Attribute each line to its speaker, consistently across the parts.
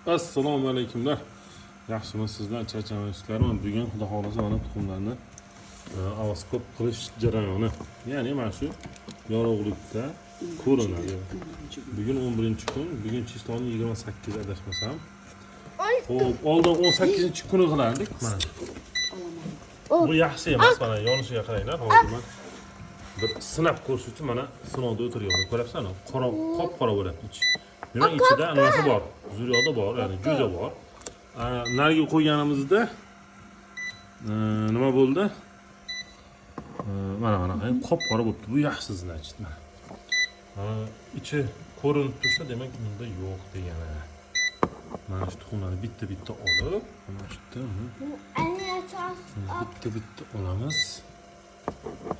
Speaker 1: Assalomu alaykumlar. Yaxshimisizlar, charchamaysizlarmi? Bugun xudo xolasa mana tuxumlarni avaskop qilish jarayoni. Ya'ni mana shu yorug'likda ko'rinadi. Bugun 11-kun, bugun chistoni 28 adashmasam. Xo'p, oldin 18-kuni qilardik mana. Bu yaxshi emas, mana yonishiga qaranglar. Hozir men bir sinab ko'rish uchun mana sinovda o'tiryapman. Ko'ryapsanmi? Qop-qora bo'lyapti ichi. Demak, ichida nimasi bor? Zuryoda bor, ya'ni jo'ja bor. Nariga qo'yganimizda nima bo'ldi? Mana qop-qora bo'libdi. Bu yaxshi значит. Mana ichi ko'rinib tursa, demak bunda yo'q degani. Mana shu tuxumlarni bitta-bitta olib, mana shu bitta-bitta olamiz.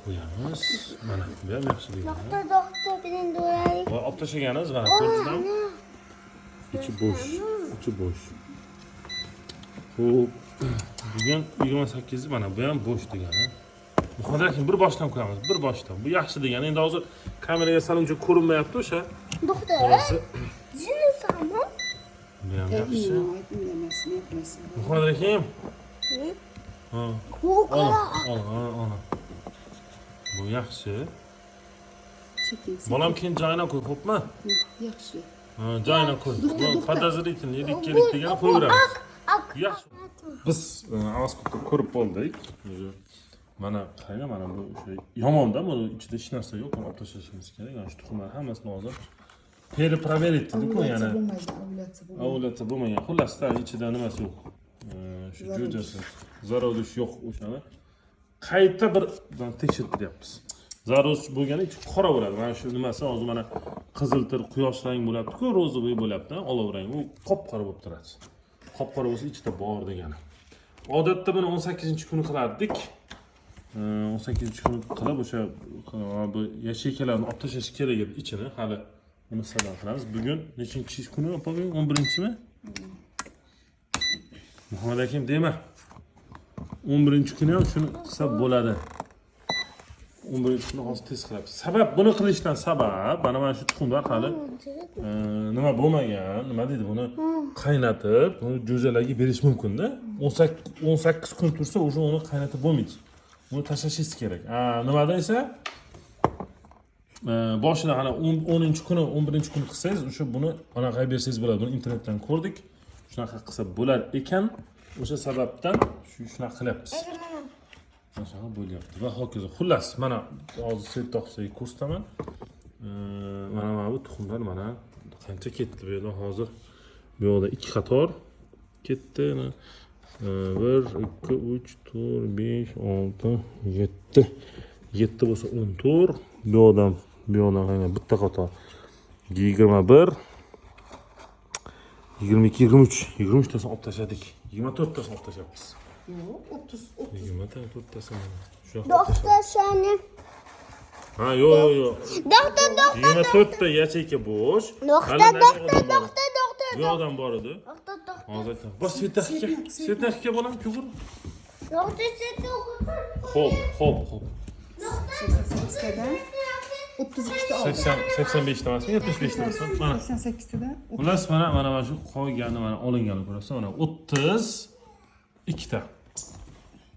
Speaker 1: Qo'yamiz. Mana bu ham yaxshi degani.
Speaker 2: Doktor bilan do'raylik.
Speaker 1: Va olib tashlaganimiz mana ko'rdingizmi? İçi boş. İçi boş. Xo'p, bugun 28 mana bu ham bo'sh degani. Muhojirkim bir boshdan qo'yamiz, bir boshdan. Bu yaxshi degani. Endi hozir kameraga saluncha ko'rinmayapti o'sha.
Speaker 2: Doktor. Jinnisami?
Speaker 1: Bu ham yaxshi. Muhojirkim. Ha. Ana. Bu yaxshi. Bolam keyin joyina qo'y, xo'pmi?
Speaker 3: Yaxshi.
Speaker 1: Joyina qo'y. Podozrительный yedik kerak degani qo'yaveramiz. Yaxshi. Biz avaskopda ko'rib bo'ldik. Mana qarang, mana bu o'sha yomonda, buni ichida hech narsa yo'q, uni olib tashlashimiz kerak. Mana shu tuxumlar hammasini hozir перепроверить dedik-ku, ya'ni ovulyatsiya bo'lmagan. Xullas, ichida nimasi yo'q. Shu jo'jasi, zararlish yo'q o'shani. Qayta bir tekshirtiryapmiz. Zarur bo'lgani ichi qora bo'ladi. Mana shu nimasi hozir mana qiziltir, quyosh rang bo'lyapti-ku, ro'zivoy bo'lyapti, olov rang. U qop-qora bo'lib turadi. Qop-qora bo'lsa ichida bor degani. Odatda buni 18-kuni qilardik. 18-kuni qilib o'sha bu yashaykalarni olib tashlash kerak edi ichini. Hali buni sabab qilamiz. Bugun nechinchi kuni opaming? 11-mi? Muhammad akim dema. 11-kuni ham shuni qilsa bo'ladi. 11-kuni hozir test qilyapmiz. Sabab buni qilishdan sabab mana shu tuxumlar hali nima bo'lmagan, nima deydi, buni qaynatib, buni jo'jalarga berish mumkin-da. 18 kun tursa, o'sha uni qaynatib bo'lmaydi. Buni tashlashingiz kerak. Nimada esa boshida hali 10-kuni, 11-kuni qilsangiz, o'sha buni anaqa bersangiz bo'ladi. Buni internetdan ko'rdik. Shunaqa qilsa bo'lar ekan, o'sha sababdan shunaqa qilyapmiz. Mana bo'lyapti va hokazo. Xullas, mana hozir setoqsiga ko'rsataman. Mana bu tuxumlar mana qancha ketdi bu yerda hozir. Bu yoqda 2 qator ketdi. 1 2 3 4 5 6 7. 7 bo'lsa 14. Bu yoqdan qana bitta qator 21 22 23 23 tasini olib tashladik. 24 tasini olib tashlayapmiz.
Speaker 3: Yo'q, 30.
Speaker 1: 24 tasini.
Speaker 2: Doktor seni.
Speaker 1: Ha, yo'q.
Speaker 2: Doktor.
Speaker 1: 24 ta yacheyka bo'sh.
Speaker 2: Doktor.
Speaker 1: Bu odam bor edi.
Speaker 2: Doktor.
Speaker 1: Hozir aytaman. Bos Svetaxga bolam kugur.
Speaker 2: Doktor seni.
Speaker 1: Xo'p.
Speaker 3: 88 tadan 32 ta oldim.
Speaker 1: 85 ta emasmi? 75 ta emasmi? Mana.
Speaker 3: 88 tadan.
Speaker 1: Xullas mana shu qolgani mana olingani ko'rasiz, mana 32 ta.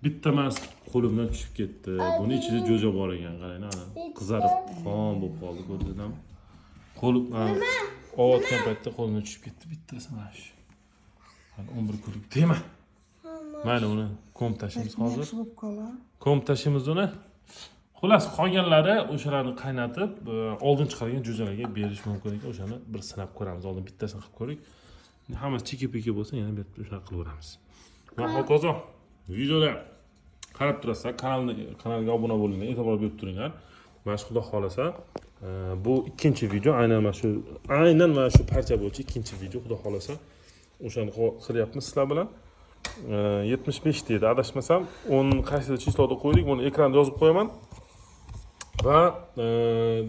Speaker 1: Bitta emas, qo'limdan tushib ketdi. Buni ichida jo'ja bor ekan, qarang, ana qizarib qon bo'lib qoldi, ko'rdingizmi? Qo'lim ovotgan paytda qo'limdan tushib ketdi bittasi mana shu. Hali 11 kunlik tema. Mana uni kom tashimiz hozir.
Speaker 3: Yaxshi bo'lib qoladi.
Speaker 1: Kom tashimiz uni. Xullas, qolganlari o'shalarni qaynatib, oldin chiqargan jo'jalarga berish mumkin ekan. O'shani bir sinab ko'ramiz. Oldin bittasini qilib ko'rik. Hammasi chiki-piki bo'lsa, yana bu yerda o'shani qilaveramiz. Va hokazo. Videoda qarab turasizlar, kanalga obuna bo'linglar, e'tibor berib turinglar. Mana shu xudo xolasa, bu ikkinchi video, aynan mana shu parcha bo'yicha ikkinchi video xudo xolasa. O'shani qilyapmiz sizlar bilan. 75 deydi, adashmasam, 10 qaysi chistoda qo'ydik, buni ekranda yozib qo'yaman. Va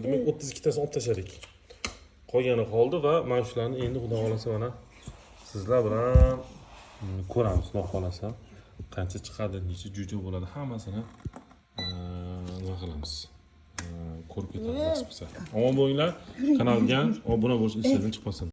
Speaker 1: demak 32 tasini olib tashladik. Qolgani qoldi va mana shularni endi xudo xolasa mana sizlar bilan ko'ramiz, xudo xolasa. Qancha chiqadi, necha jo'ja bo'ladi, hammasini nima qilamiz. Ko'rib ketamiz. Omon bo'linglar. Kanalga obuna bo'lish ishlarini chiqmasin.